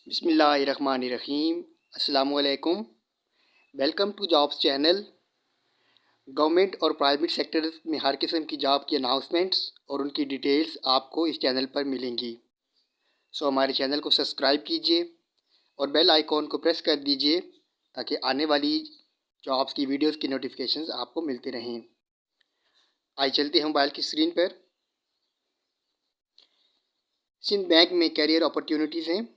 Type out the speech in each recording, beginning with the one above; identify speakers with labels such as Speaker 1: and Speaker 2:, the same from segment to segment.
Speaker 1: बिस्मिल्लाहिर्रहमानिर्रहीम। अस्सलामुअलैकुम। Welcome to jobs channel. Government और प्राइवेट सेक्टर में हर किस्म की जॉब की अनाउंसमेंट्स और उनकी डिटेल्स आपको इस चैनल पर मिलेंगी। सो हमारे चैनल को सब्सक्राइब कीजिए और बेल आइकॉन को प्रेस कर दीजिए ताकि आने वाली जॉब्स की वीडियोस की नोटिफिकेशंस आपको मिलते रहें। आइए चलते हैं मोबाइल की स्क्रीन पर। सिंध बैंक में कैरियर अपॉर्चुनिटीज़ हैं।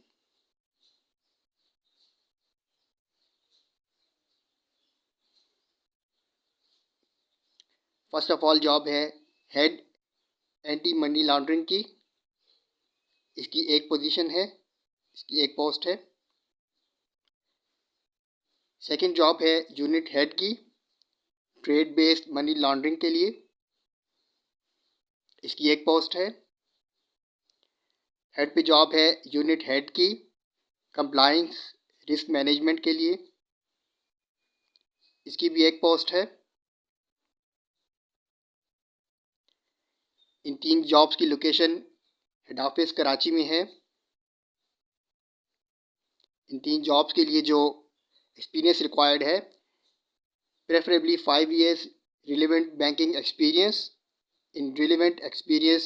Speaker 1: फर्स्ट ऑफ ऑल जॉब है हेड एंटी मनी लॉन्ड्रिंग की। इसकी एक पोजीशन है, इसकी एक पोस्ट है। सेकंड जॉब है यूनिट हेड की, ट्रेड बेस्ड मनी लॉन्ड्रिंग के लिए। इसकी एक पोस्ट है। हेड पे जॉब है यूनिट हेड की, कंप्लायंस रिस्क मैनेजमेंट के लिए। इसकी भी एक पोस्ट है। इन तीन जॉब्स की लोकेशन हेड ऑफिस कराची में है। इन तीन जॉब्स के लिए जो एक्सपीरियंस रिक्वायर्ड है, preferably 5 years relevant banking experience, in relevant experience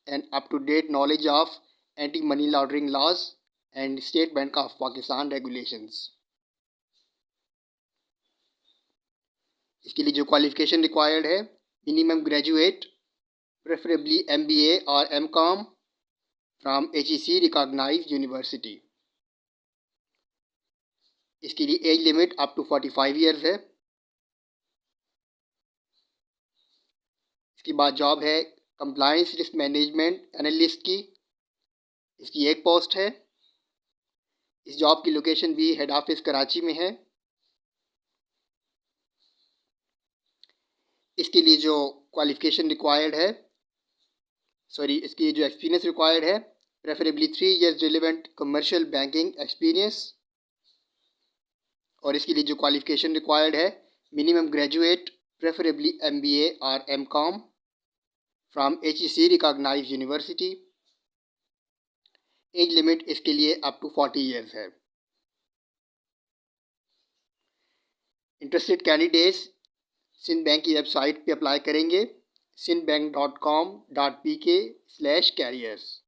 Speaker 1: and up-to-date knowledge of anti-money laundering laws and State Bank of Pakistan regulations। इसके लिए जो क्वालिफिकेशन रिक्वायर्ड है, मिनिमम ग्रेजुएट, प्रेफरेबली MBA और MCOM from HEC recognised university. इसके लिए age limit up to 45 years है। इसके बाद जॉब है कंप्लायंस रिस्क मैनेजमेंट एनालिस्ट की। इसकी एक पोस्ट है। इस जॉब की लोकेशन भी हेड ऑफिस कराची में है। इसके लिए जो क्वालिफिकेशन रिक्वायर्ड है, इसकी जो एक्सपीरियंस रिक्वायर्ड है, preferably 3 years relevant commercial banking experience. और इसके लिए जो क्वालिफिकेशन रिक्वायर्ड है, मिनिमम ग्रेजुएट, प्रेफरेबली MBA और MCOM from HEC recognised university. Age limit इसके लिए अप टू 40 years है। इंटरेस्टेड कैंडिडेट्स सिंध बैंक की वेबसाइट पे अप्लाई करेंगे, sindhbank.com.pk/careers।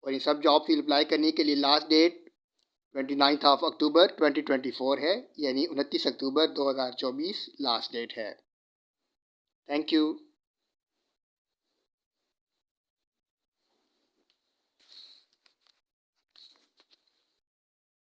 Speaker 1: और इन सब जॉब की अप्लाई करने के लिए लास्ट डेट 29 अक्टूबर 2024 है, यानी 29 अक्टूबर 2024 लास्ट डेट है। Thank you.